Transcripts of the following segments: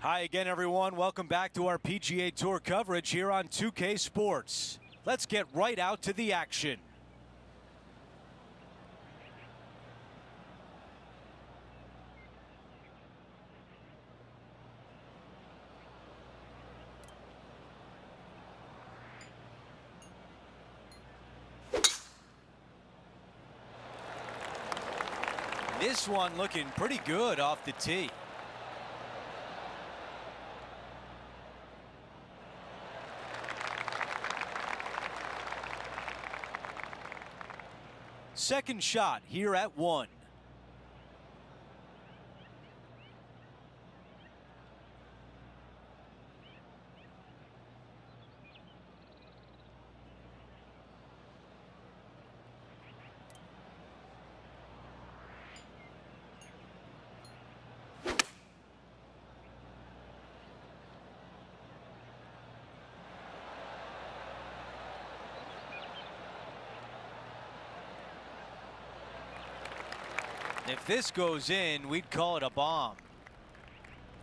Hi again, everyone. Welcome back to our PGA Tour coverage here on 2K Sports. Let's get right out to the action. This one looking pretty good off the tee. Second shot here at 1. If this goes in, we'd call it a bomb.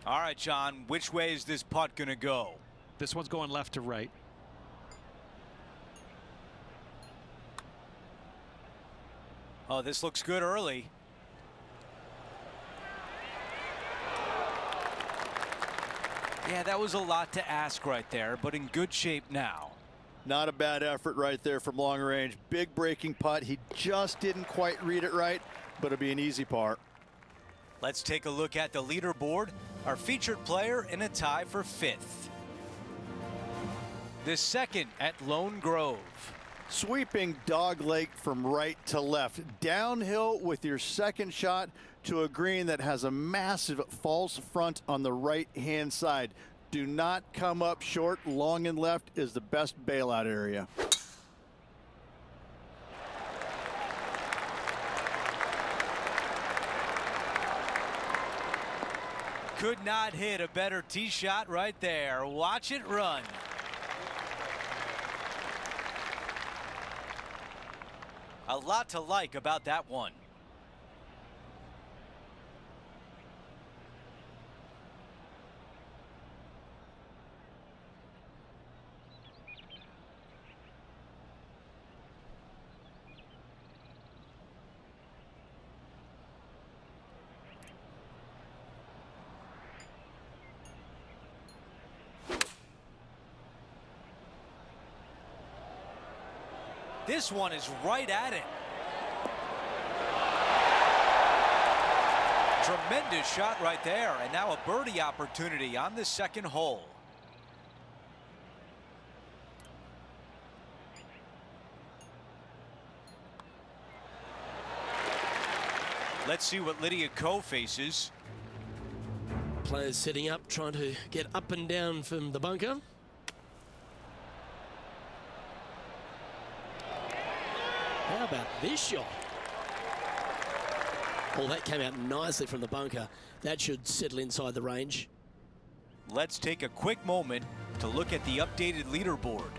All right, John, which way is this putt going to go? This one's going left to right. Oh, this looks good early. Yeah, that was a lot to ask right there, but in good shape now. Not a bad effort right there from long range. Big breaking putt. He just didn't quite read it right, but it'll be an easy par. Let's take a look at the leaderboard. Our featured player in a tie for 5th. The second at Lone Grove. Sweeping dog leg from right to left. Downhill with your second shot to a green that has a massive false front on the right-hand side. Do not come up short. Long and left is the best bailout area. Could not hit a better tee shot right there. Watch it run. A lot to like about that one. This one is right at it. Tremendous shot right there, and now a birdie opportunity on the second hole. Let's see what Lydia Ko faces. Players setting up, trying to get up and down from the bunker. How about this shot? Oh, that came out nicely from the bunker. That should settle inside the range. Let's take a quick moment to look at the updated leaderboard.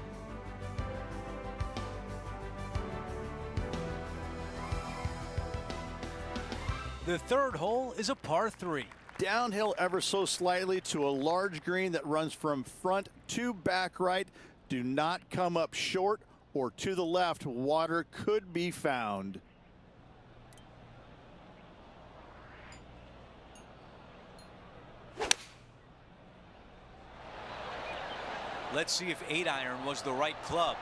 The third hole is a par 3. Downhill ever so slightly to a large green that runs from front to back right. Do not come up short or to the left. Water could be found. Let's see if 8-iron was the right club.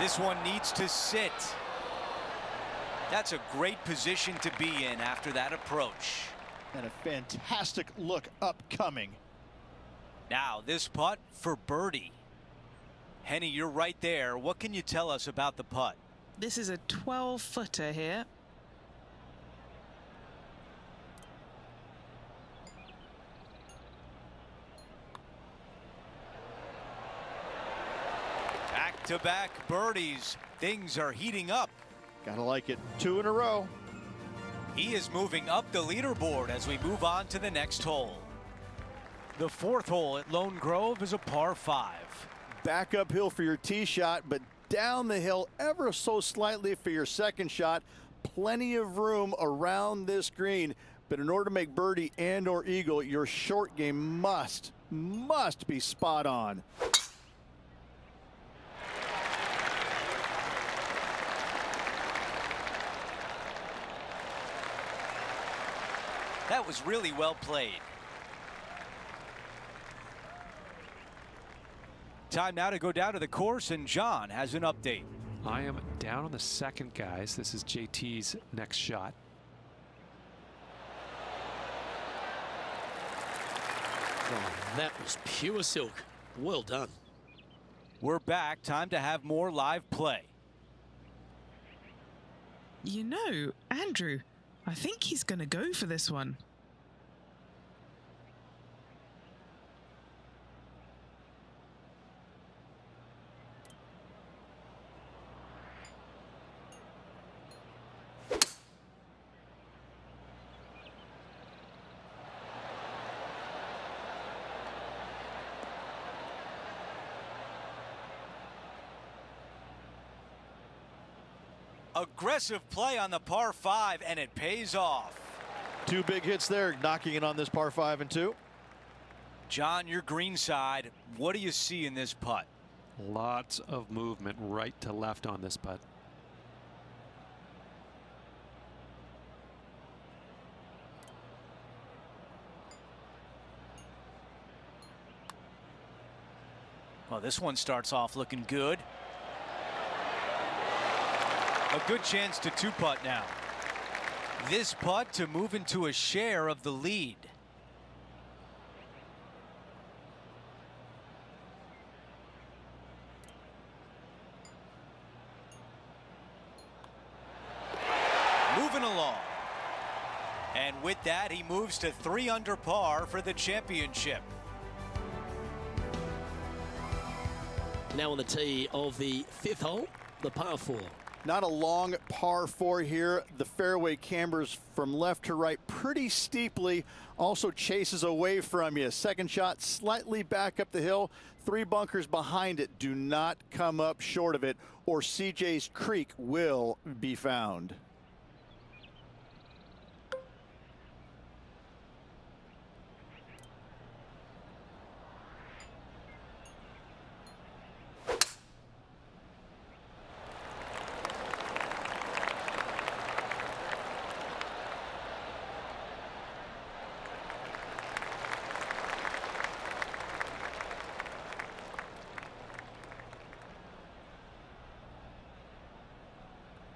This one needs to sit. That's a great position to be in after that approach. And a fantastic look upcoming. Now this putt for birdie. Henny, you're right there. What can you tell us about the putt? This is a 12-footer here. Back-to-back birdies. Things are heating up. Gotta like it. 2 in a row. He is moving up the leaderboard as we move on to the next hole. The fourth hole at Lone Grove is a par 5. Back uphill for your tee shot, but down the hill ever so slightly for your second shot. Plenty of room around this green. But in order to make birdie and or eagle, your short game must be spot on. That was really well played. Time now to go down to the course, and John has an update. I am down on the second, guys. This is JT's next shot. Oh, that was pure silk. Well done. We're back. Time to have more live play. You know, Andrew, I think he's going to go for this one. Aggressive play on the par 5, and it pays off. 2 big hits there, knocking it on this par 5 and 2. John, your green side, what do you see in this putt? Lots of movement right to left on this putt. Well, this one starts off looking good. A good chance to 2-putt now. This putt to move into a share of the lead. Moving along. And with that, he moves to 3 under par for the championship. Now on the tee of the 5th hole, the par 4. Not a long par 4 here. The fairway cambers from left to right pretty steeply. Also chases away from you. Second shot slightly back up the hill. 3 bunkers behind it. Do not come up short of it, or CJ's Creek will be found.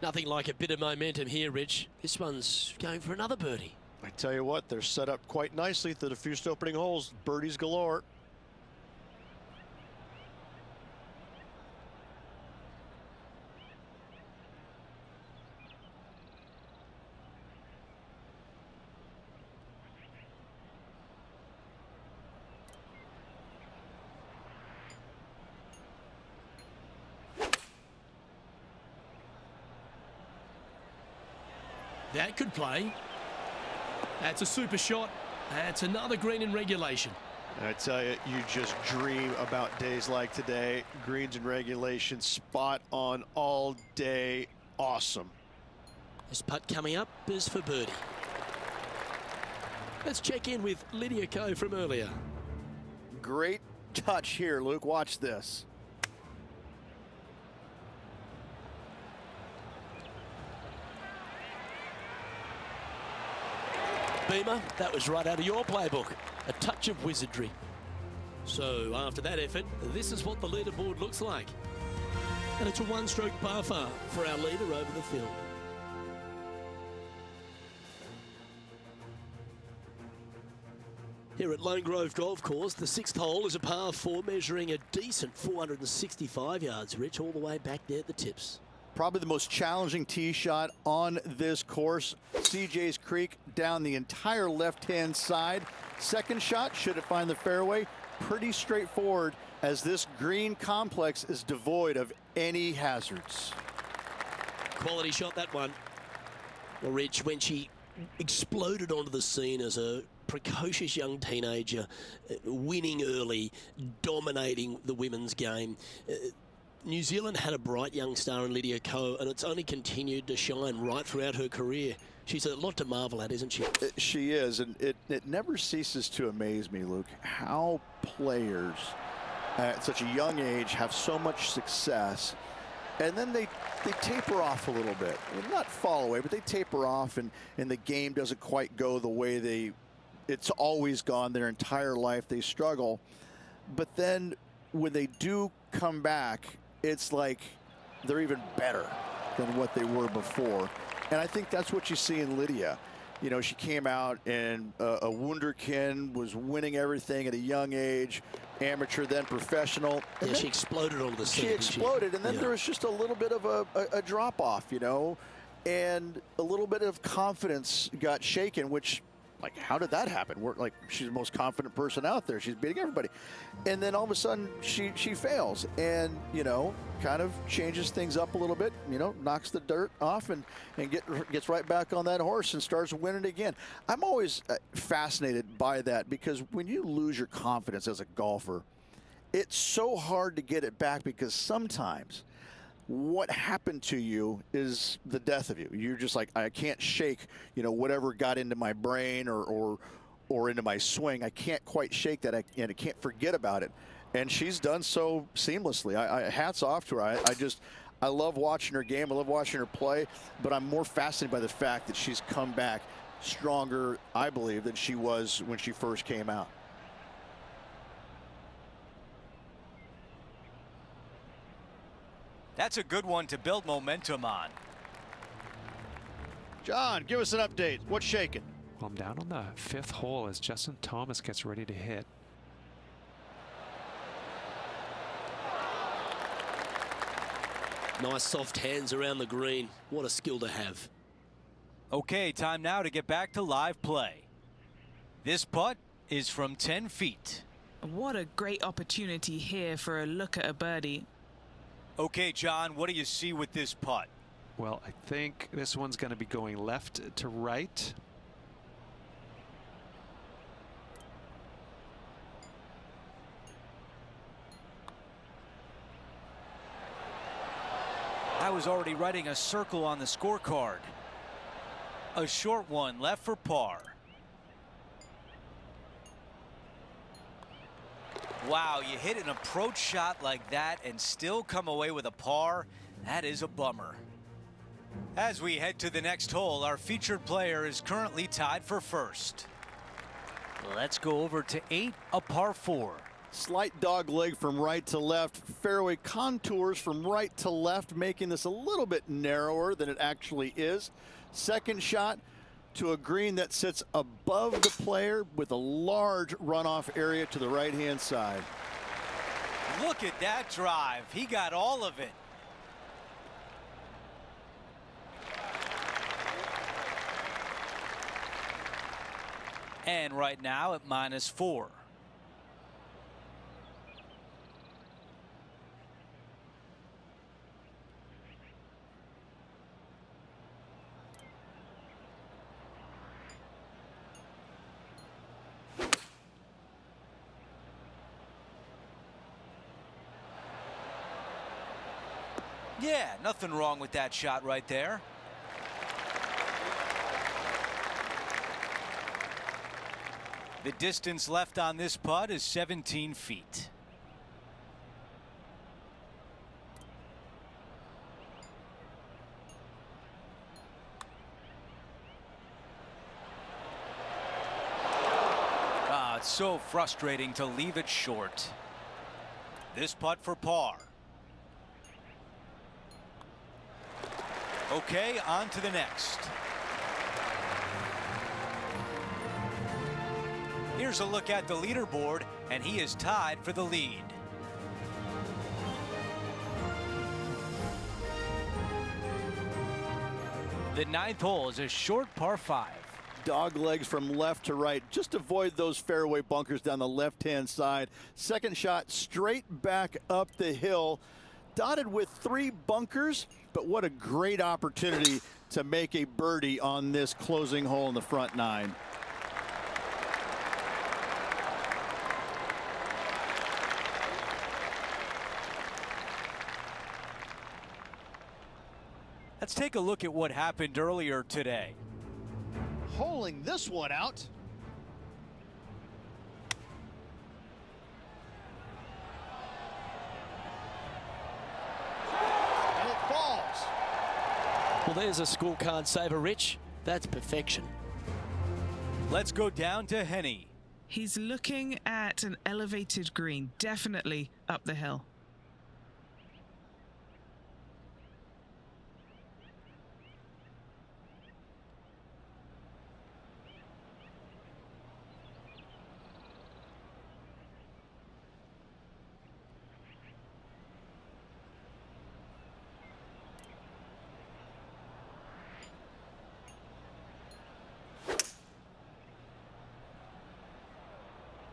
Nothing like a bit of momentum here, Rich. This one's going for another birdie. I tell you what, they're set up quite nicely through the first opening holes. Birdies galore. That could play. That's a super shot. That's another green in regulation. I tell you, you just dream about days like today. Greens in regulation, spot on all day. Awesome. This putt coming up is for birdie. Let's check in with Lydia Ko from earlier. Great touch here, Luke. Watch this. Beamer, that was right out of your playbook. A touch of wizardry. So after that effort, this is what the leaderboard looks like. And it's a 1-stroke par far for our leader over the field. Here at Lone Grove Golf Course, the 6th hole is a par 4 measuring a decent 465 yards, Rich, all the way back there at the tips. Probably the most challenging tee shot on this course. CJ's Creek down the entire left-hand side. Second shot, should it find the fairway, pretty straightforward, as this green complex is devoid of any hazards. Quality shot, that one. Well, Rich, when she exploded onto the scene as a precocious young teenager, winning early, dominating the women's game, New Zealand had a bright young star in Lydia Ko, and it's only continued to shine right throughout her career. She's a lot to marvel at, isn't she? She is, and it never ceases to amaze me, Luke, how players at such a young age have so much success, and then they taper off a little bit. Not fall away, but they taper off, and the game doesn't quite go the way it's always gone their entire life. They struggle. But then when they do come back, it's like they're even better than what they were before. And I think that's what you see in Lydia. You know, she came out and a wunderkind, was winning everything at a young age, amateur then professional. Yeah, she exploded onto the scene. She exploded, and then there was just a little bit of a drop-off, you know, and a little bit of confidence got shaken, which, like, how did that happen? She's the most confident person out there. She's beating everybody. And then all of a sudden she fails and, you know, kind of changes things up a little bit, you know, knocks the dirt off and gets right back on that horse and starts winning again. I'm always fascinated by that, because when you lose your confidence as a golfer, it's so hard to get it back, because sometimes what happened to you is the death of you. You're just like, I can't shake, you know, whatever got into my brain or into my swing. I can't quite shake that, and I can't forget about it. And she's done so seamlessly. Hats off to her. I love watching her game. I love watching her play, but I'm more fascinated by the fact that she's come back stronger, I believe, than she was when she first came out. That's a good one to build momentum on. John, give us an update. What's shaking? Well, I'm down on the 5th hole as Justin Thomas gets ready to hit. Nice soft hands around the green. What a skill to have. Okay, time now to get back to live play. This putt is from 10 feet. What a great opportunity here for a look at a birdie. Okay, John, what do you see with this putt? Well, I think this one's going to be going left to right. I was already writing a circle on the scorecard. A short one left for par. Wow, you hit an approach shot like that and still come away with a par. That is a bummer. As we head to the next hole, our featured player is currently tied for first. Let's go over to 8, a par 4. Slight dog leg from right to left. Fairway contours from right to left, making this a little bit narrower than it actually is. Second shot to a green that sits above the player with a large runoff area to the right-hand side. Look at that drive. He got all of it. And right now at -4. Yeah, nothing wrong with that shot right there. The distance left on this putt is 17 feet. Ah, it's so frustrating to leave it short. This putt for par. Okay, on to the next. Here's a look at the leaderboard, and he is tied for the lead. The 9th hole is a short par 5. Dog legs from left to right. Just avoid those fairway bunkers down the left-hand side. Second shot straight back up the hill. Dotted with 3 bunkers, but what a great opportunity to make a birdie on this closing hole in the front 9. Let's take a look at what happened earlier today. holing this one out. And it falls. Well, there's a scorecard saver, Rich. That's perfection. Let's go down to Henny. He's looking at an elevated green, definitely up the hill.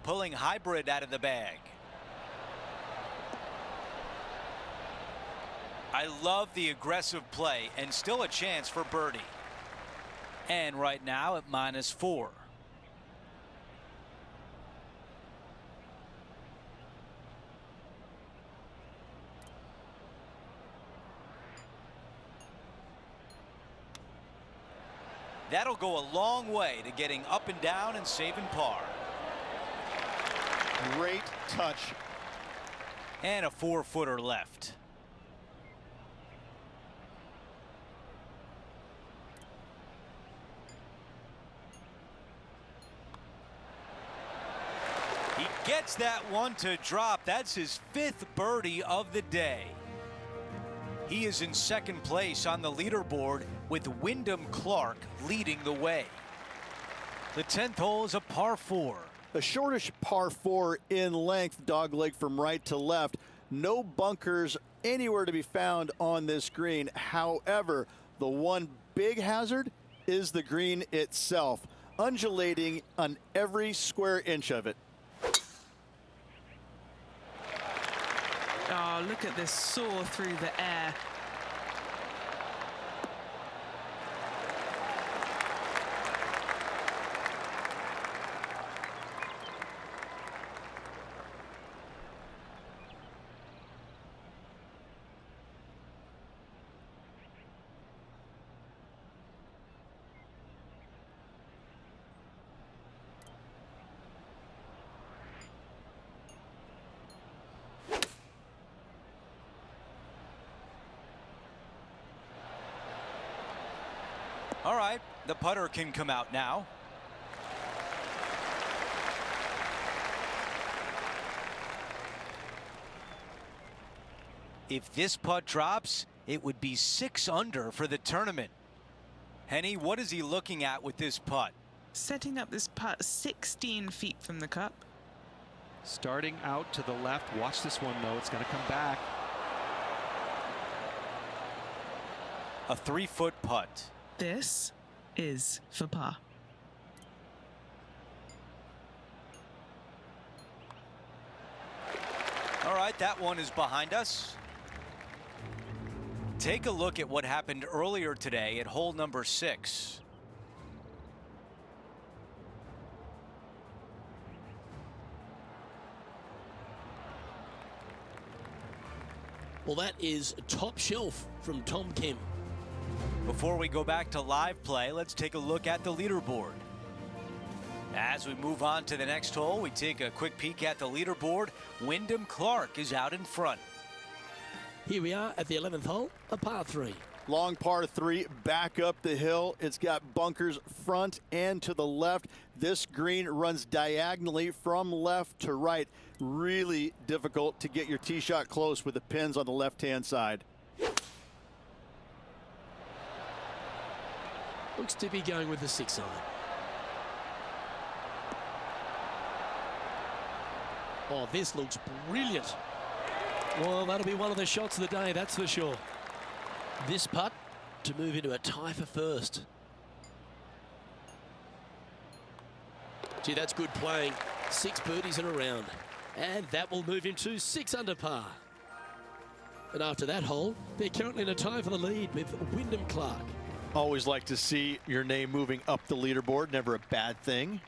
Pulling hybrid out of the bag. I love the aggressive play and still a chance for birdie. And right now at -4. That'll go a long way to getting up and down and saving par. Great touch. And a 4-footer left. He gets that one to drop. That's his 5th birdie of the day. He is in 2nd place on the leaderboard with Wyndham Clark leading the way. The 10th hole is a par 4. A shortish par 4 in length, dogleg from right to left. No bunkers anywhere to be found on this green. However, the one big hazard is the green itself, undulating on every square inch of it. Oh, look at this soar through the air. All right, the putter can come out now. If this putt drops, it would be 6 under for the tournament. Henny, what is he looking at with this putt? Setting up this putt 16 feet from the cup. Starting out to the left. Watch this one, though. It's going to come back. A 3-foot putt. This is for par. All right, that one is behind us. Take a look at what happened earlier today at hole number 6. Well, that is top shelf from Tom Kim. Before we go back to live play, let's take a look at the leaderboard. As we move on to the next hole, we take a quick peek at the leaderboard. Wyndham Clark is out in front. Here we are at the 11th hole, a par 3. Long par 3 back up the hill. It's got bunkers front and to the left. This green runs diagonally from left to right. Really difficult to get your tee shot close with the pins on the left-hand side. Looks to be going with the 6 iron. Oh, this looks brilliant. Well, that'll be one of the shots of the day, that's for sure. This putt to move into a tie for first. Gee, that's good playing. 6 birdies in a round. And that will move him to 6 under par. And after that hole, they're currently in a tie for the lead with Wyndham Clark. Always like to see your name moving up the leaderboard. Never a bad thing.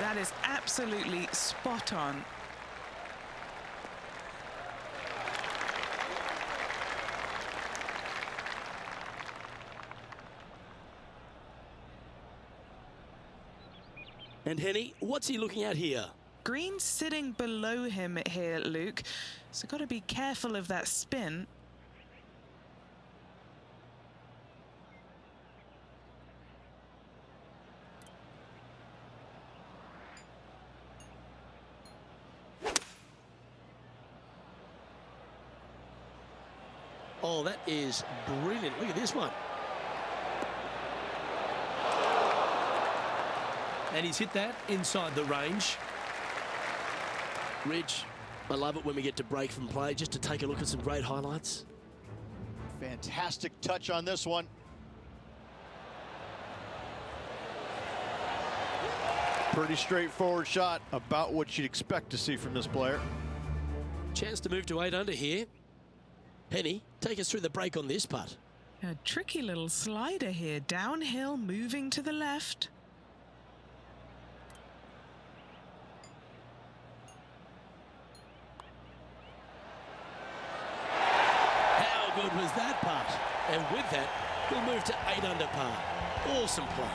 That is absolutely spot on. And Henny, what's he looking at here? Green's sitting below him here, Luke. So got to be careful of that spin. Oh, that is brilliant. Look at this one. And he's hit that inside the range. Rich, I love it when we get to break from play just to take a look at some great highlights. Fantastic touch on this one. Pretty straightforward shot, about what you'd expect to see from this player. Chance to move to 8 under here. Penny, take us through the break on this putt. A tricky little slider here, downhill, moving to the left. How good was that putt? And with that, we'll move to 8 under par. Awesome play.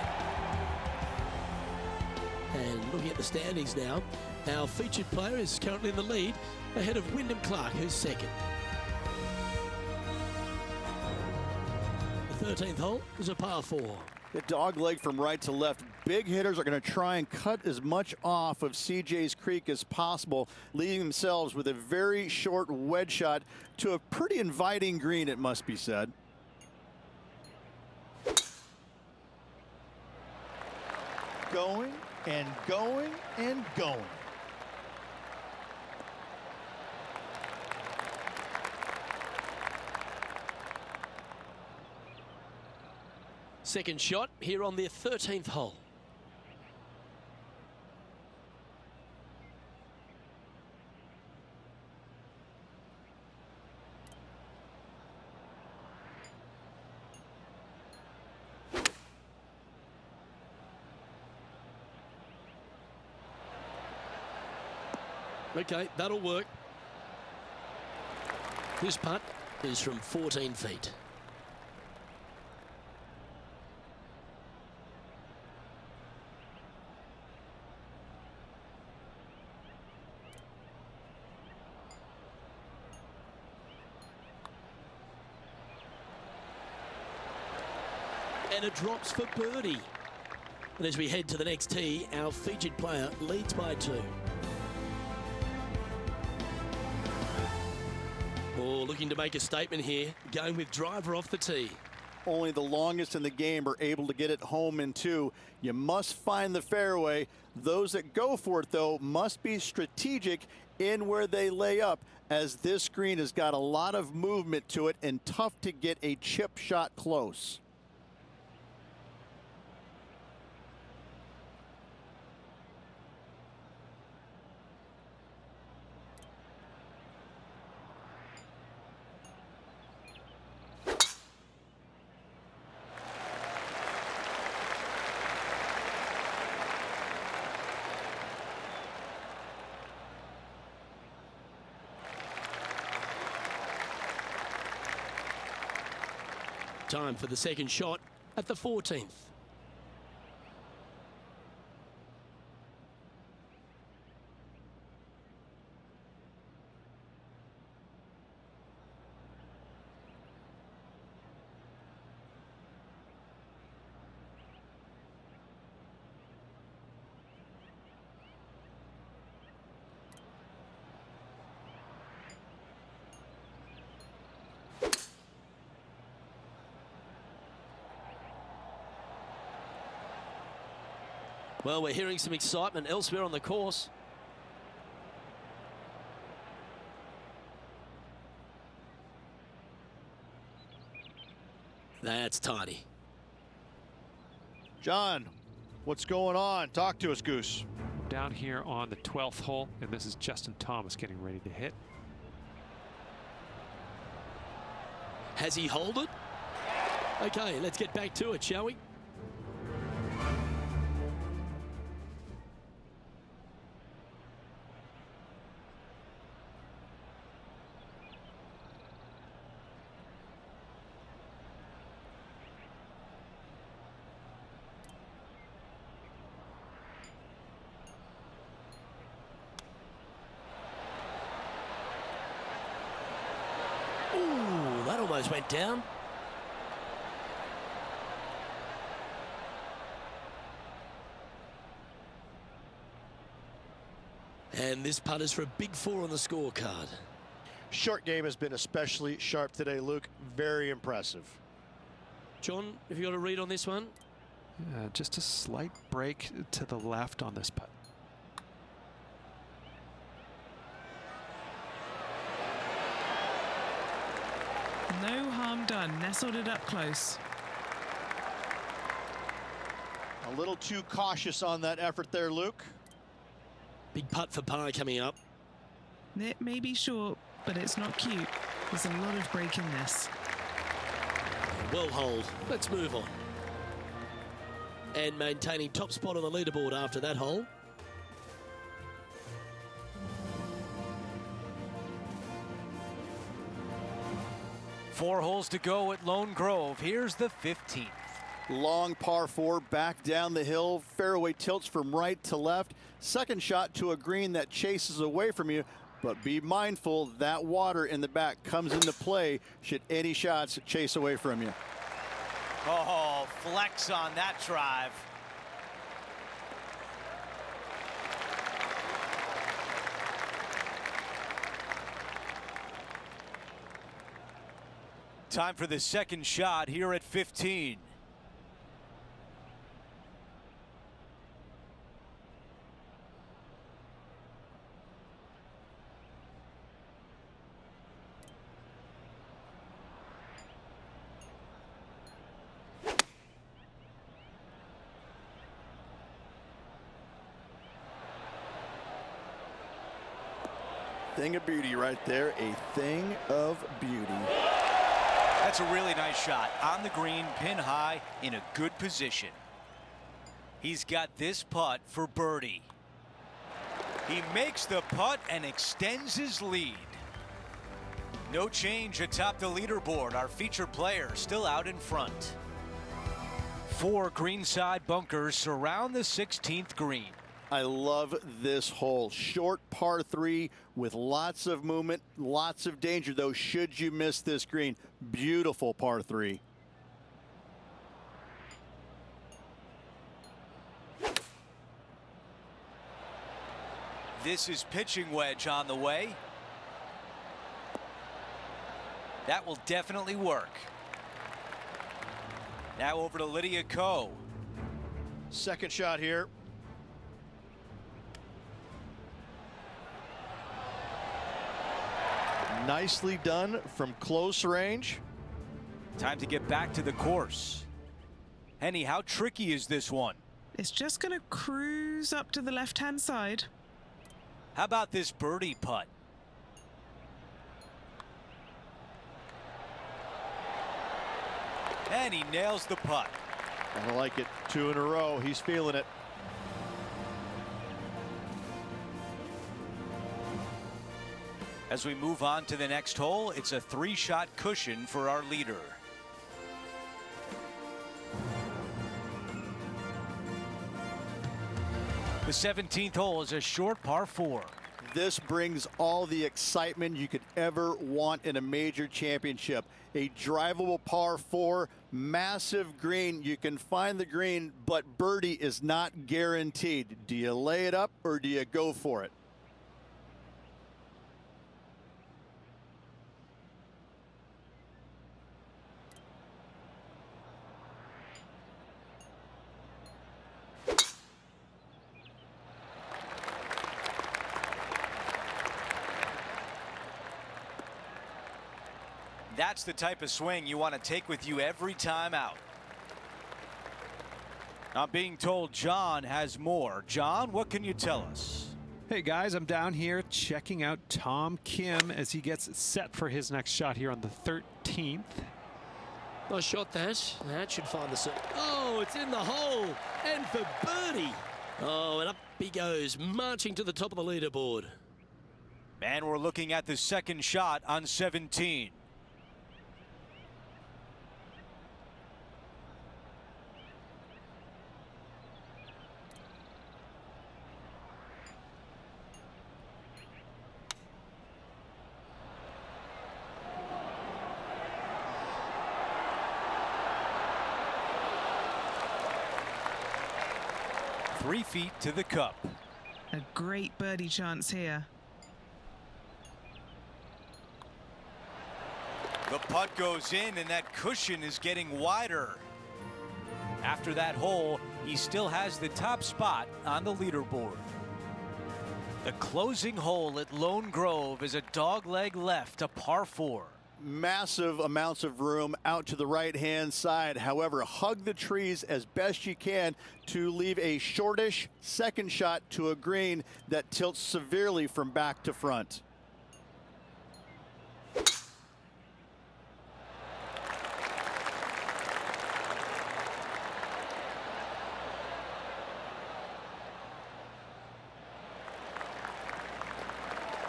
And looking at the standings now, our featured player is currently in the lead, ahead of Wyndham Clark, who's second. The 13th hole was a par 4. The dog leg from right to left. Big hitters are going to try and cut as much off of CJ's creek as possible, leaving themselves with a very short wedge shot to a pretty inviting green, it must be said. Going and going and going. Second shot here on their 13th hole. Okay, that'll work. This putt is from 14 feet. And it drops for birdie. And as we head to the next tee, our featured player leads by 2. Oh, looking to make a statement here, going with driver off the tee. Only the longest in the game are able to get it home in 2. You must find the fairway. Those that go for it, though, must be strategic in where they lay up, as this green has got a lot of movement to it and tough to get a chip shot close. Time for the second shot at the 14th. Well, we're hearing some excitement elsewhere on the course. That's tidy. John, what's going on? Talk to us, Goose. Down here on the 12th hole, and this is Justin Thomas getting ready to hit. Has he holed it? Okay, let's get back to it, shall we? almost went down. And this putt is for a big 4 on the scorecard. Short game has been especially sharp today, Luke. Very impressive. John, have you got a read on this one? Just a slight break to the left on this putt. No harm done. Nestled it up close. A little too cautious on that effort there, Luke. Big putt for par coming up. It may be short, but it's not cute. There's a lot of break in this. Well holed. Let's move on. And maintaining top spot on the leaderboard after that hole. Four holes to go at Lone Grove. Here's the 15th. Long par 4 back down the hill. Fairway tilts from right to left. Second shot to a green that chases away from you. But be mindful that water in the back comes into play should any shots chase away from you. Oh, flex on that drive. Time for the second shot here at 15. Thing of beauty right there. A thing of beauty. That's a really nice shot on the green, pin high, in a good position. He's got this putt for birdie. He makes the putt and extends his lead. No change atop the leaderboard. Our featured player still out in front. 4 greenside bunkers surround the 16th green. I love this hole. Short par 3 with lots of movement, lots of danger though should you miss this green. Beautiful par 3. This is pitching wedge on the way. That will definitely work. Now over to Lydia Ko. Second shot here. Nicely done from close range. Time to get back to the course. Henny, how tricky is this one? It's just going to cruise up to the left-hand side. How about this birdie putt? And he nails the putt. I like it. 2 in a row. He's feeling it. As we move on to the next hole, it's a 3-shot cushion for our leader. The 17th hole is a short par 4. This brings all the excitement you could ever want in a major championship. A drivable par 4, massive green. You can find the green, but birdie is not guaranteed. Do you lay it up or do you go for it? That's the type of swing you want to take with you every time out. I'm being told John has more. John, what can you tell us? Hey guys, I'm down here checking out Tom Kim as he gets set for his next shot here on the 13th. Nice shot that. That should find the circle. Oh, it's in the hole. And for birdie. Oh, and up he goes, marching to the top of the leaderboard. And we're looking at the second shot on 17. 3 feet to the cup. A great birdie chance here. The putt goes in, and that cushion is getting wider. After that hole, he still has the top spot on the leaderboard. The closing hole at Lone Grove is a dogleg left, a par 4. Massive amounts of room out to the right-hand side. However, hug the trees as best you can to leave a shortish second shot to a green that tilts severely from back to front.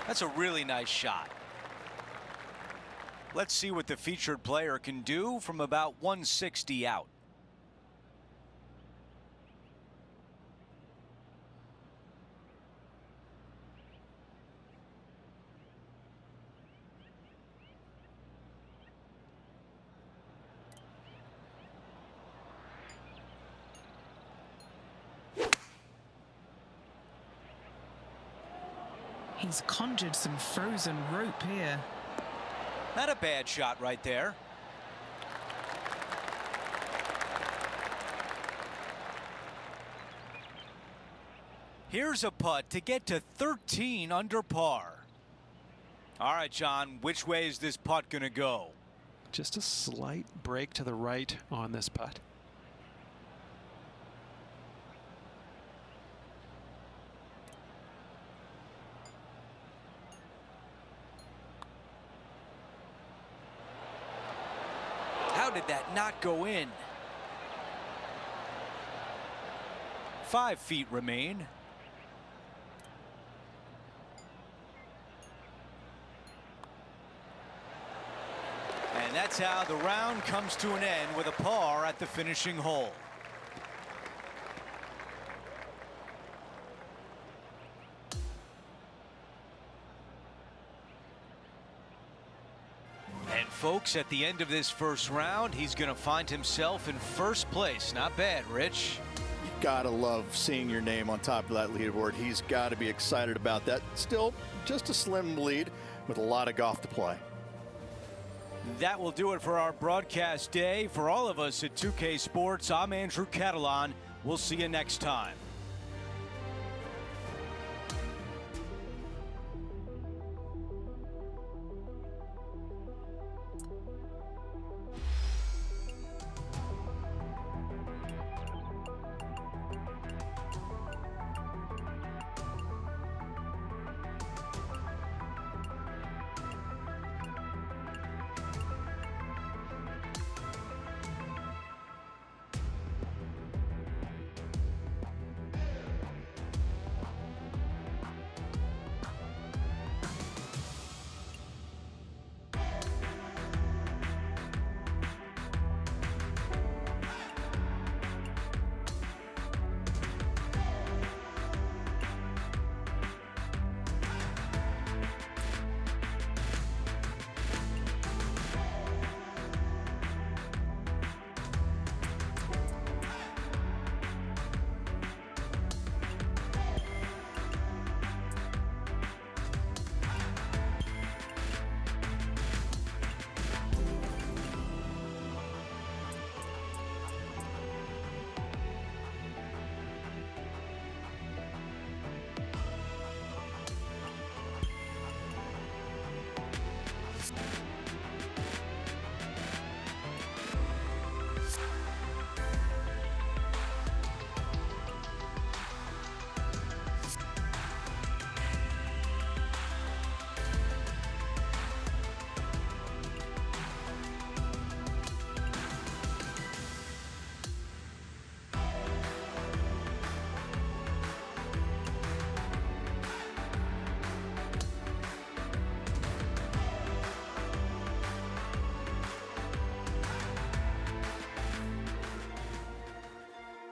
That's a really nice shot. Let's see what the featured player can do from about 160 out. He's conjured some frozen rope here. Not a bad shot right there. Here's a putt to get to 13 under par. All right, John, which way is this putt going to go? Just a slight break to the right on this putt. How did that not go in? 5 feet remain. And that's how the round comes to an end with a par at the finishing hole. And folks, at the end of this first round, he's going to find himself in first place. Not bad, Rich. You gotta love seeing your name on top of that leaderboard. He's got to be excited about that. Still just a slim lead with a lot of golf to play. That will do it for our broadcast day. For all of us at 2K Sports, I'm Andrew Catalan. We'll see you next time.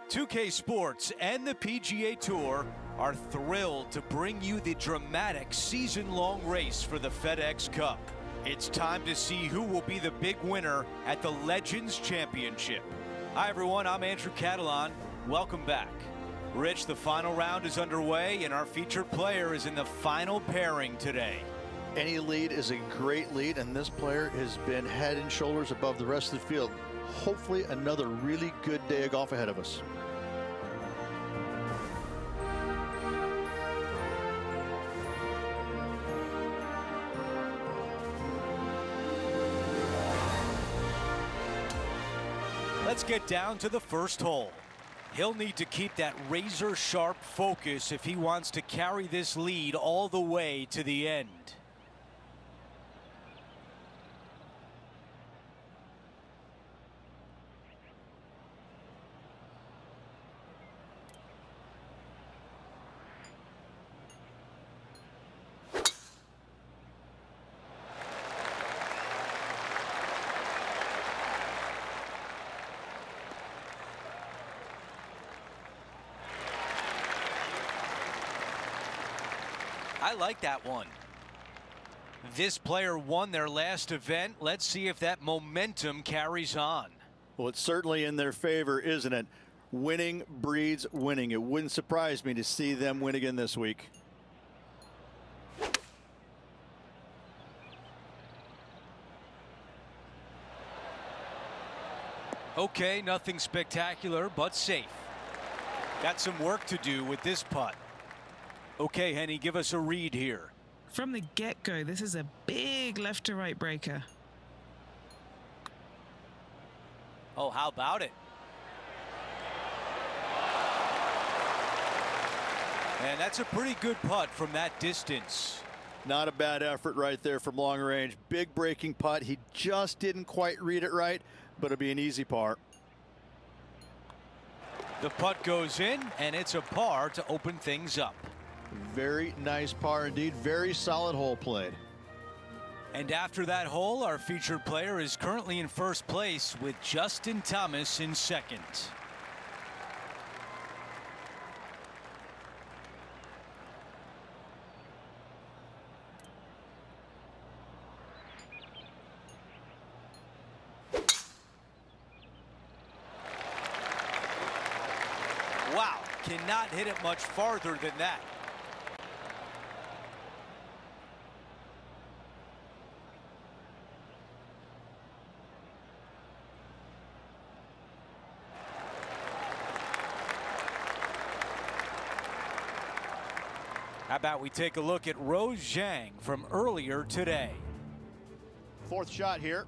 .2K Sports and the PGA Tour are thrilled to bring you the dramatic season-long race for the FedEx Cup. It's time to see who will be the big winner at the Legends Championship. Hi everyone, I'm Andrew Catalan. Welcome back. Rich, the final round is underway, and our featured player is in the final pairing today. Any lead is a great lead, and this player has been head and shoulders above the rest of the field. Hopefully another really good day of golf ahead of us. Let's get down to the first hole. He'll need to keep that razor-sharp focus if he wants to carry this lead all the way to the end. I like that one. This player won their last event. Let's see if that momentum carries on. Well, it's certainly in their favor, isn't it? Winning breeds winning. It wouldn't surprise me to see them win again this week. Okay, nothing spectacular, but safe. Got some work to do with this putt. Okay, Henny, give us a read here. From the get-go, this is a big left to right breaker. Oh, how about it? And that's a pretty good putt from that distance. Not a bad effort right there from long range. Big breaking putt. He just didn't quite read it right, but it'll be an easy par. The putt goes in, and it's a par to open things up. Very nice par indeed. Very solid hole played. And after that hole, our featured player is currently in first place with Justin Thomas in second. Wow, cannot hit it much farther than that. How about we take a look at Rose Zhang from earlier today. Fourth shot here.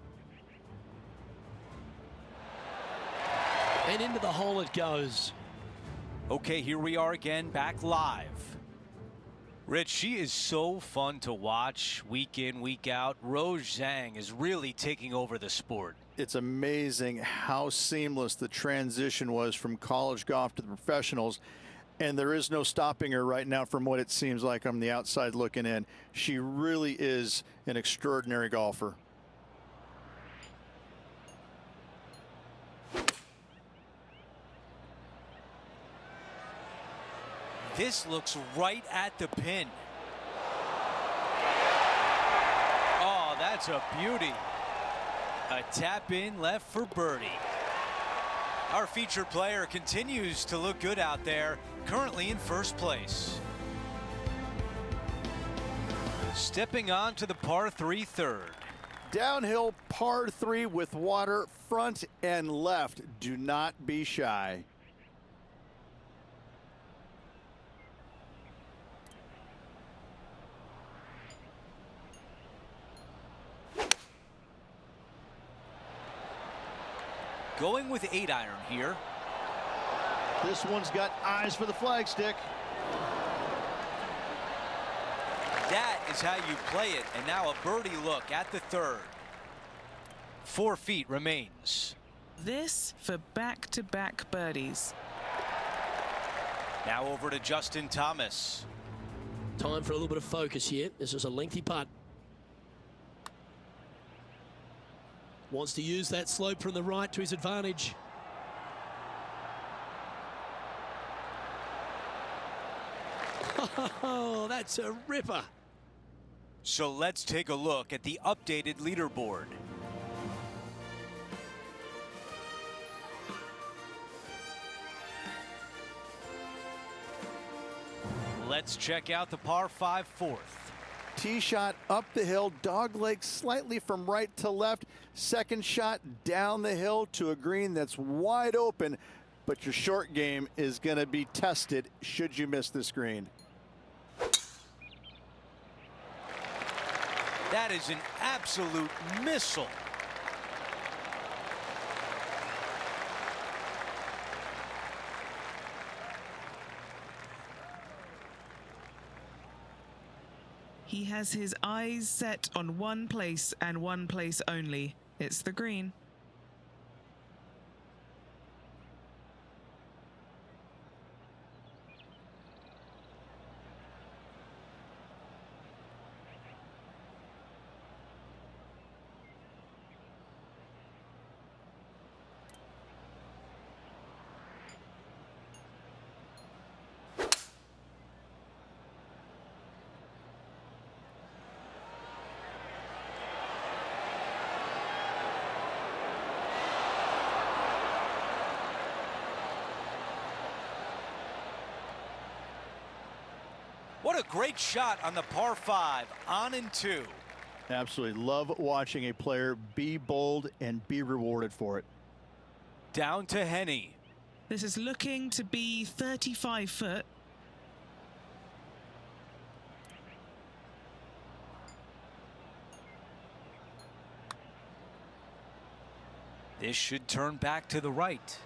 And into the hole it goes. Okay, here we are again, back live. Rich, she is so fun to watch week in, week out. Rose Zhang is really taking over the sport. It's amazing how seamless the transition was from college golf to the professionals. And there is no stopping her right now from what it seems like on the outside looking in. She really is an extraordinary golfer. This looks right at the pin. Oh, that's a beauty. A tap in left for birdie. Our featured player continues to look good out there, currently in first place. Stepping on to the par 3 third. Downhill par 3 with water front and left. Do not be shy. Going with 8-iron here. This one's got eyes for the flagstick. That is how you play it. And now a birdie look at the third. 4 feet remains. This for back-to-back birdies. Now over to Justin Thomas. Time for a little bit of focus here. This is a lengthy putt. Wants to use that slope from the right to his advantage. Oh, that's a ripper. So let's take a look at the updated leaderboard. Let's check out the par 5 fourth. Tee shot up the hill, dog leg slightly from right to left. Second shot down the hill to a green that's wide open, but your short game is going to be tested should you miss this green. That is an absolute missile. He has his eyes set on one place and one place only. It's the green. What a great shot on the par 5, on and 2. Absolutely love watching a player be bold and be rewarded for it. Down to Henny. This is looking to be 35 foot. This should turn back to the right.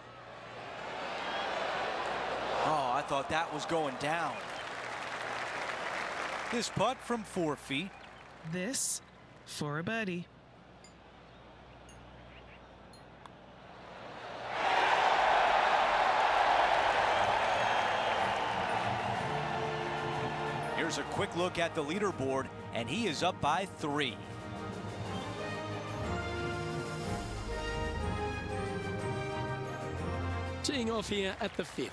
Oh, I thought that was going down. This putt from 4 feet. This for a birdie. Here's a quick look at the leaderboard, and he is up by 3. Teeing off here at the 5th.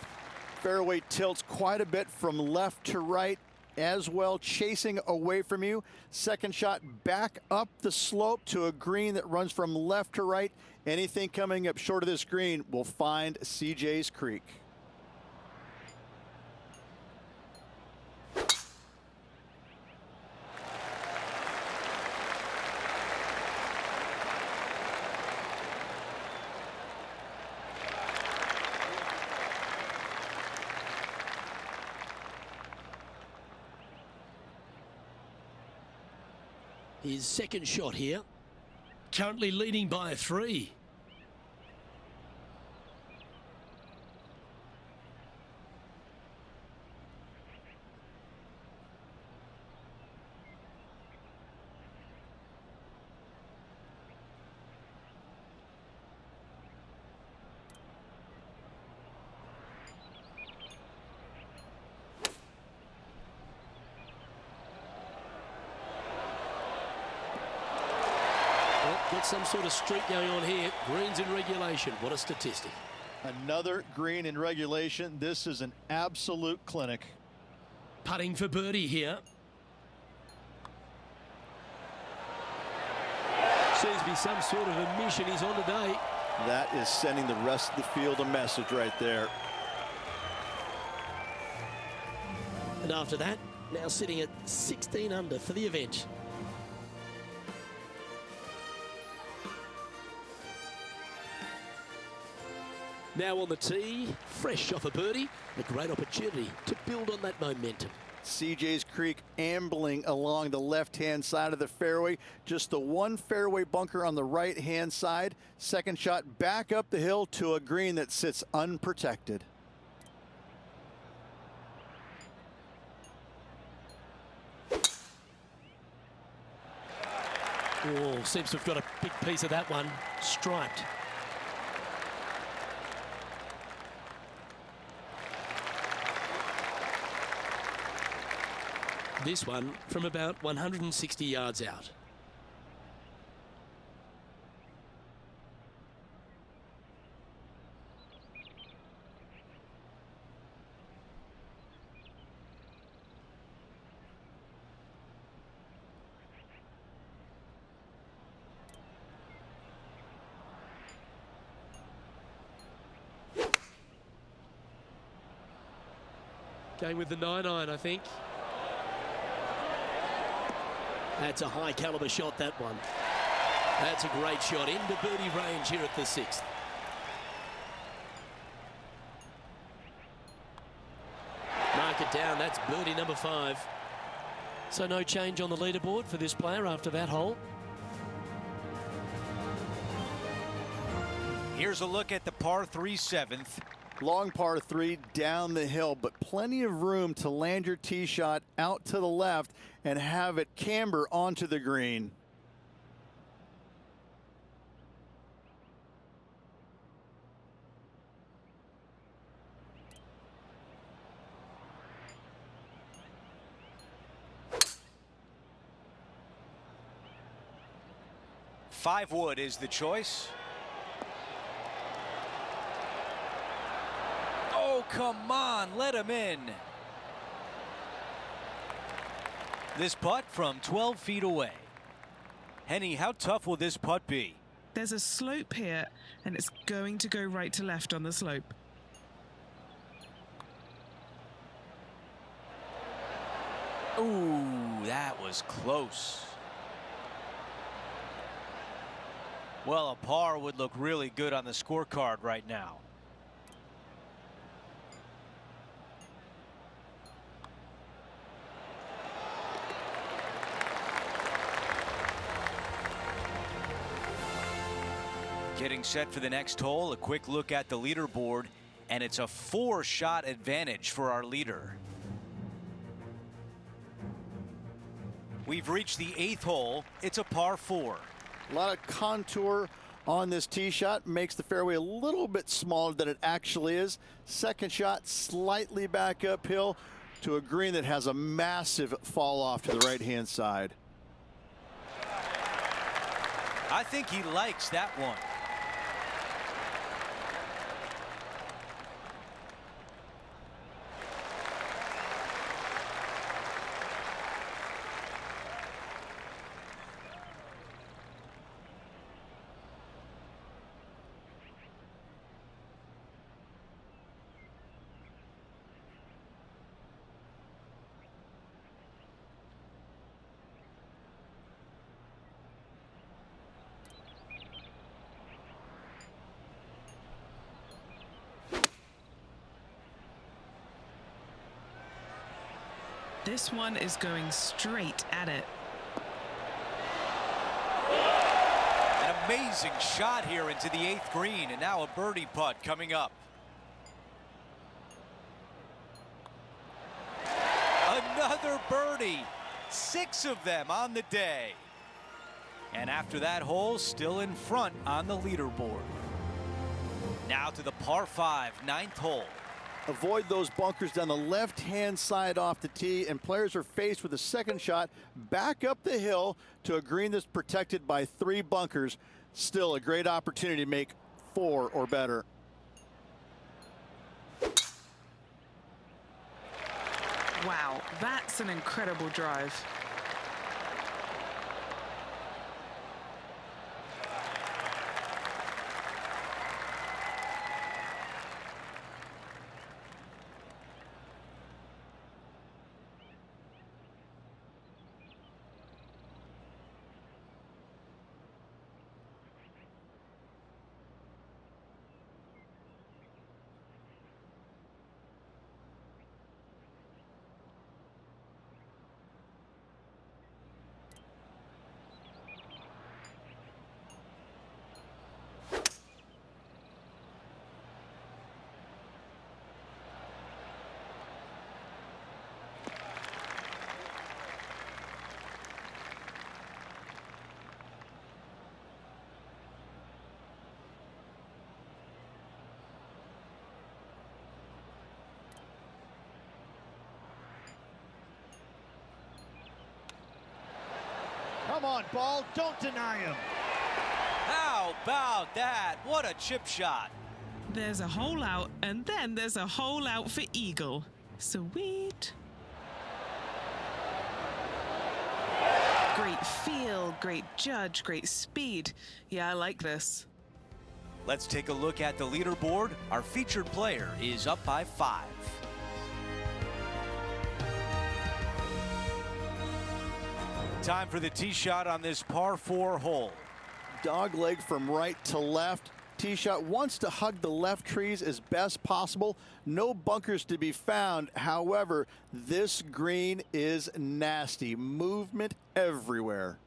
Fairway tilts quite a bit from left to right as well, chasing away from you. Second shot back up the slope to a green that runs from left to right. Anything coming up short of this green will find CJ's Creek. His second shot here, currently leading by 3. Get some sort of streak going on here. Greens in regulation. What a statistic. Another green in regulation. This is an absolute clinic. Putting for birdie here. Seems to be some sort of a mission he's on today. That is sending the rest of the field a message right there. And after that, now sitting at 16 under for the event. Now on the tee, fresh off a birdie, a great opportunity to build on that momentum. CJ's Creek ambling along the left-hand side of the fairway. Just the one fairway bunker on the right-hand side. Second shot back up the hill to a green that sits unprotected. Oh, seems to have got a big piece of that one, striped. This one from about 160 yards out. Going with the 9-iron, I think. That's a high caliber shot, that one. That's a great shot into birdie range here at the 6th. Mark it down, that's birdie number 5. So no change on the leaderboard for this player after that hole. Here's a look at the par 3 7th. Long par 3 down the hill, but plenty of room to land your tee shot out to the left and have it camber onto the green. Five wood is the choice. Oh, come on, let him in. This putt from 12 feet away. Henny, how tough will this putt be? There's a slope here, and it's going to go right to left on the slope. Ooh, that was close. Well, a par would look really good on the scorecard right now. Getting set for the next hole, a quick look at the leaderboard, and it's a 4-shot advantage for our leader. We've reached the 8th hole. It's a par 4. A lot of contour on this tee shot, makes the fairway a little bit smaller than it actually is. Second shot slightly back uphill to a green that has a massive fall off to the right-hand side. I think he likes that one. This one is going straight at it. An amazing shot here into the 8th green, and now a birdie putt coming up. Another birdie. 6 of them on the day. And after that hole, still in front on the leaderboard. Now to the par 5, 9th hole. Avoid those bunkers down the left-hand side off the tee, and players are faced with a second shot back up the hill to a green that's protected by 3 bunkers. Still a great opportunity to make 4 or better. Wow, that's an incredible drive. Come on, ball, don't deny him. How about that? What a chip shot. There's a hole out, and then there's a hole out for eagle. Sweet. Great feel, great judge, great speed. Yeah, I like this. Let's take a look at the leaderboard. Our featured player is up by 5. time for the tee shot on this par 4 hole. Dog leg from right to left. Tee shot wants to hug the left trees as best possible. No bunkers to be found. However, this green is nasty. Movement everywhere.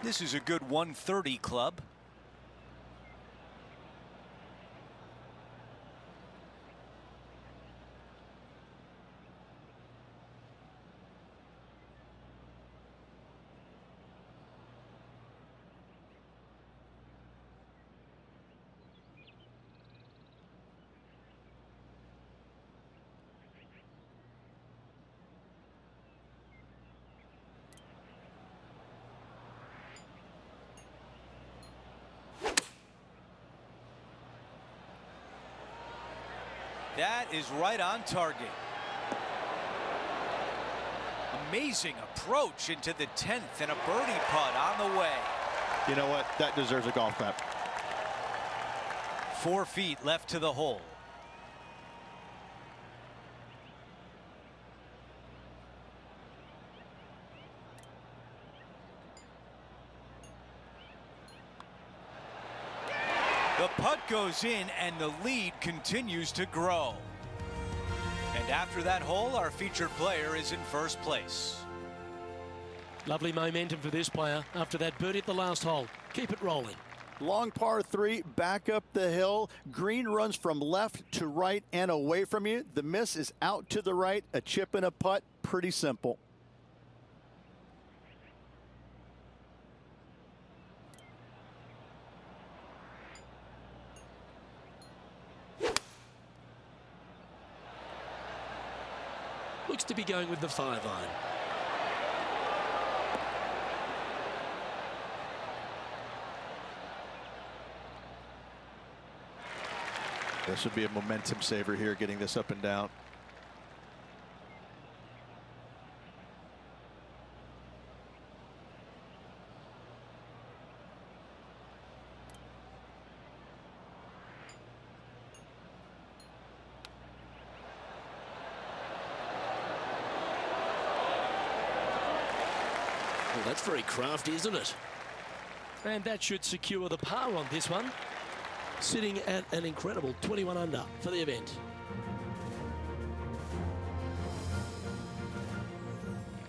This is a good 130 club. That is right on target. Amazing approach into the 10th and a birdie putt on the way. You know what? That deserves a golf clap. 4 feet left to the hole. The putt goes in and the lead continues to grow. And after that hole, our featured player is in first place. Lovely momentum for this player after that birdie at the last hole. Keep it rolling. Long par 3, back up the hill. Green runs from left to right and away from you. The miss is out to the right, a chip and a putt. Pretty simple. Looks to be going with the 5-iron. This would be a momentum saver here, getting this up and down. Well, that's very crafty, isn't it? And that should secure the par on this one. Sitting at an incredible 21 under for the event.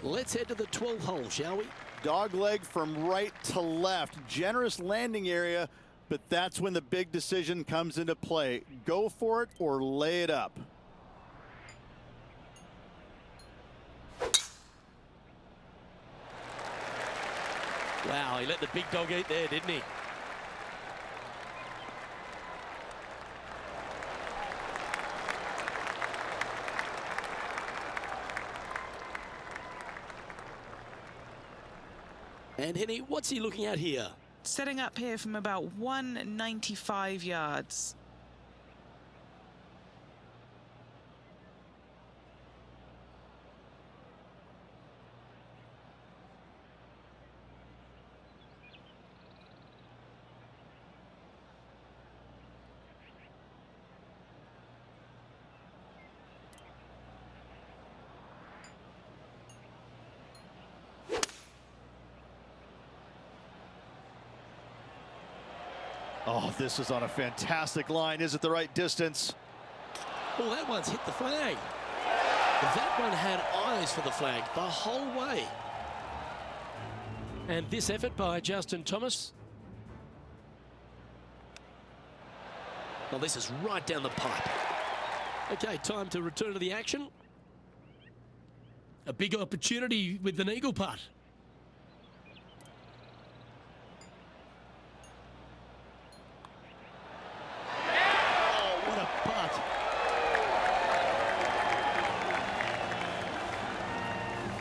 Let's head to the 12th hole, shall we? Dog leg from right to left. Generous landing area, but that's when the big decision comes into play. Go for it or lay it up. Wow, he let the big dog eat there, didn't he? And Henny, what's he looking at here? Setting up here from about 195 yards. Oh, this is on a fantastic line. Is it the right distance? Oh, that one's hit the flag. That one had eyes for the flag the whole way. And this effort by Justin Thomas. Well, this is right down the pipe. Okay, time to return to the action. A big opportunity with an eagle putt.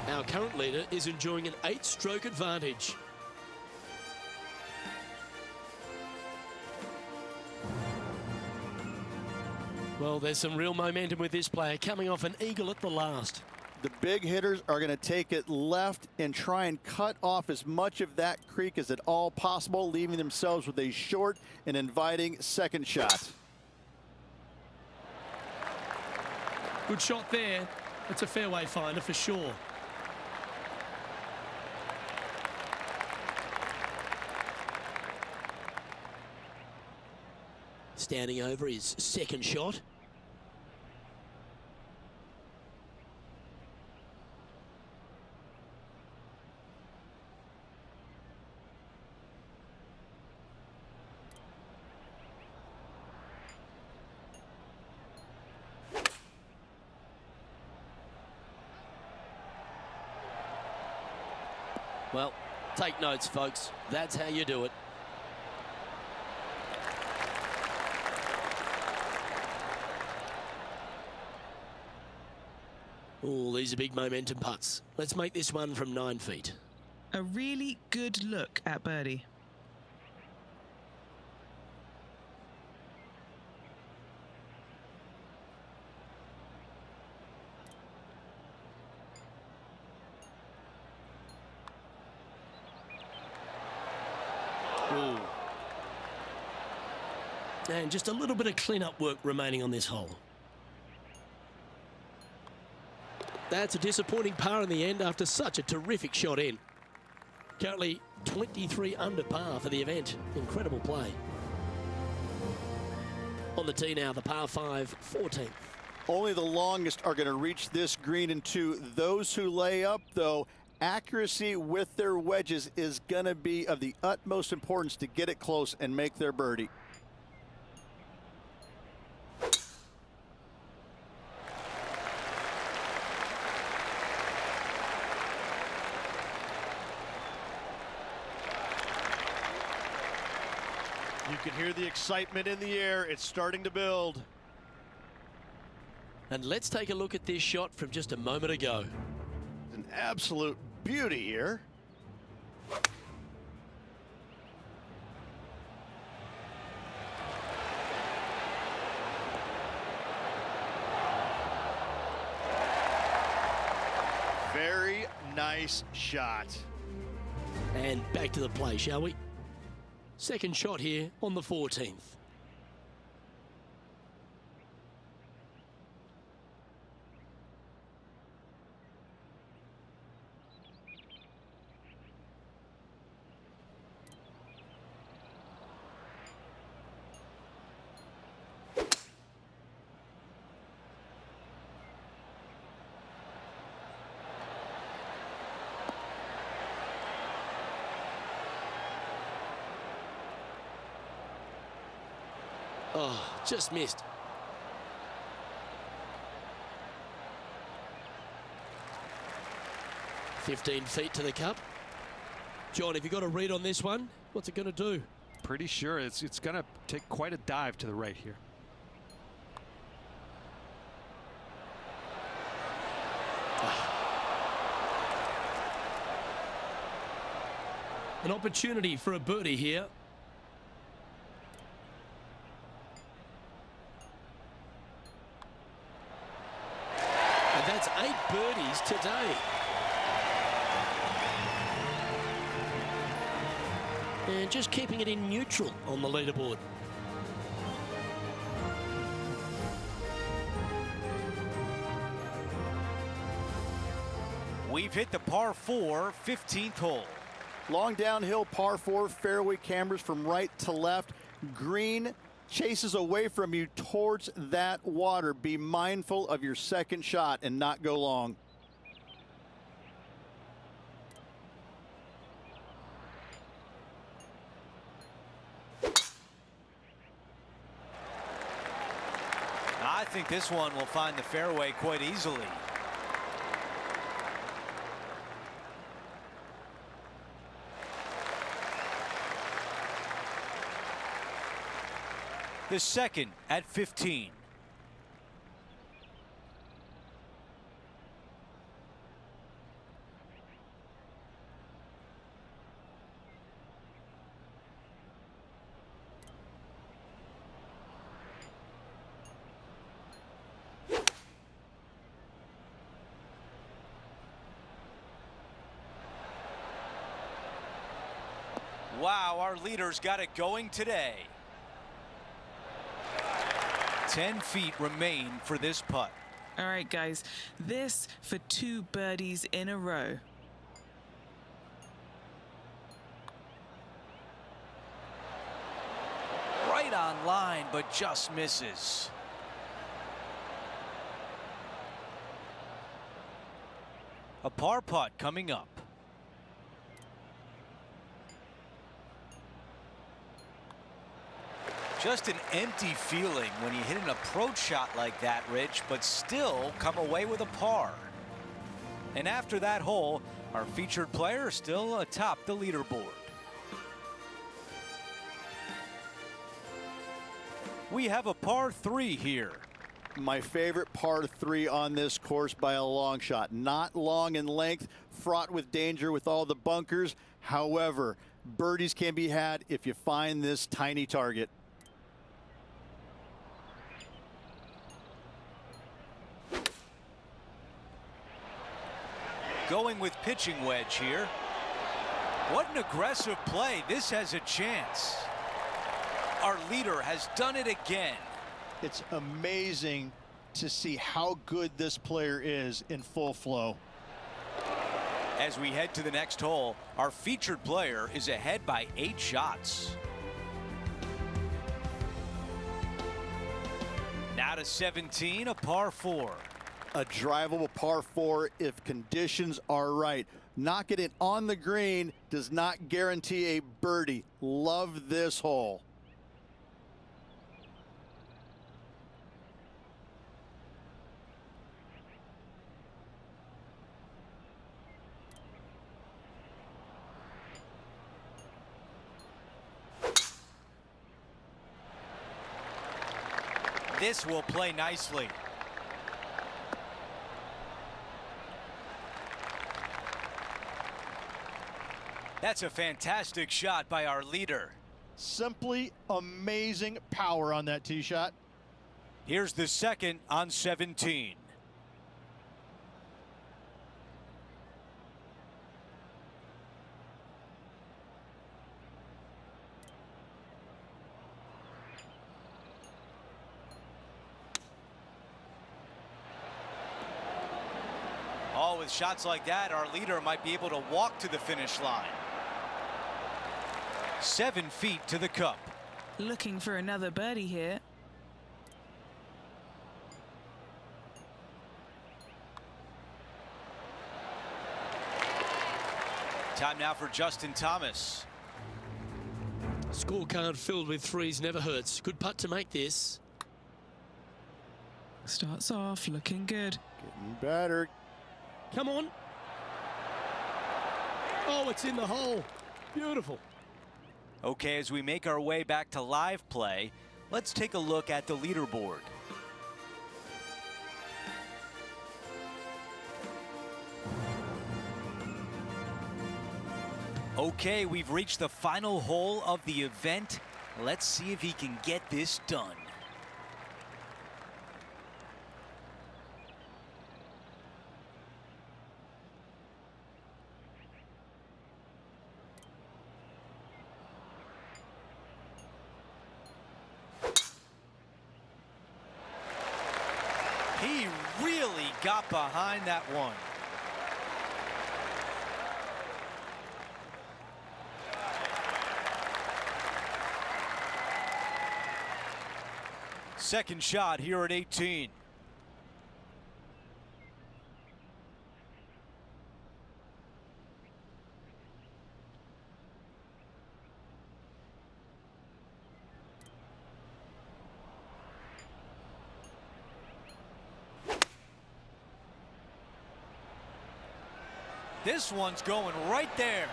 Our current leader is enjoying an 8-stroke advantage. Well, there's some real momentum with this player coming off an eagle at the last. The big hitters are going to take it left and try and cut off as much of that creek as at all possible, leaving themselves with a short and inviting second shot. Good shot there. That's a fairway finder for sure. Standing over his second shot. Well, take notes, folks. That's how you do it. Oh, these are big momentum putts. Let's make this one from 9 feet. A really good look at birdie. Ooh. And just a little bit of clean-up work remaining on this hole. That's a disappointing par in the end after such a terrific shot in. Currently 23 under par for the event. Incredible play. On the tee now, the par 5, 14th. Only the longest are going to reach this green and two. Those who lay up, though, accuracy with their wedges is going to be of the utmost importance to get it close and make their birdie. You can hear the excitement in the air. It's starting to build. And let's take a look at this shot from just a moment ago. An absolute beauty here. Very nice shot. And back to the play, shall we? Second shot here on the 14th. Oh, just missed. "15 feet to the cup." John, have you got a read on this one? What's it going to do? Pretty sure it's going to take quite a dive to the right here. An opportunity for a birdie here. And that's 8 birdies today. And just keeping it in neutral on the leaderboard. We've hit the par 4, 15th hole. Long downhill par 4, fairway cameras from right to left. Green chases away from you towards that water. Be mindful of your second shot and not go long. I think this one will find the fairway quite easily. The second at 15. Wow, our leader's got it going today. 10 feet remain for this putt. All right, guys, this for 2 birdies in a row. Right on line, but just misses. A par putt coming up. Just an empty feeling when you hit an approach shot like that, Rich, but still come away with a par. And after that hole, our featured player is still atop the leaderboard. We have a par 3 here. My favorite par 3 on this course by a long shot. Not long in length, fraught with danger with all the bunkers. However, birdies can be had if you find this tiny target. Going with pitching wedge here. What an aggressive play. This has a chance. Our leader has done it again. It's amazing to see how good this player is in full flow. As we head to the next hole, our featured player is ahead by 8 shots. Now to 17, a par 4. A drivable par 4 if conditions are right. Knocking it on the green does not guarantee a birdie. Love this hole. This will play nicely. That's a fantastic shot by our leader. Simply amazing power on that tee shot. Here's the second on 17. Oh, with shots like that, our leader might be able to walk to the finish line. 7 feet to the cup. Looking for another birdie here. Time now for Justin Thomas. Scorecard filled with threes never hurts. Good putt to make this. Starts off looking good. Getting better. Come on. Oh, it's in the hole. Beautiful. Okay, as we make our way back to live play, let's take a look at the leaderboard. Okay, we've reached the final hole of the event. Let's see if he can get this done. He really got behind that one. Second shot here at 18. This one's going right there.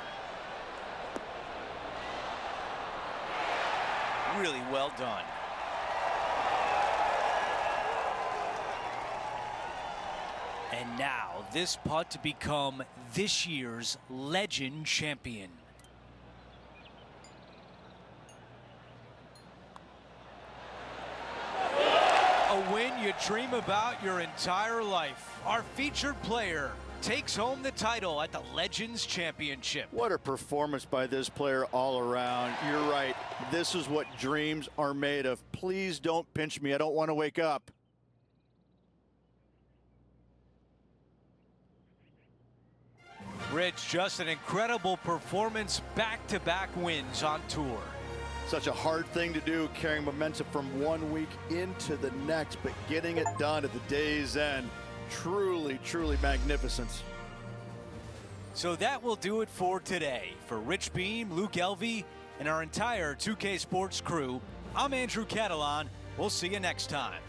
Really well done. And now this putt to become this year's Legend Champion. A win you dream about your entire life. Our featured player takes home the title at the Legends Championship. What a performance by this player all around. You're right. This is what dreams are made of. Please don't pinch me. I don't want to wake up. Rich, just an incredible performance, back-to-back wins on tour. Such a hard thing to do, carrying momentum from one week into the next, but getting it done at the day's end. Truly, truly magnificent. So that will do it for today. For Rich Beam, Luke Elvey, and our entire 2K Sports crew, I'm Andrew Catalan. We'll see you next time.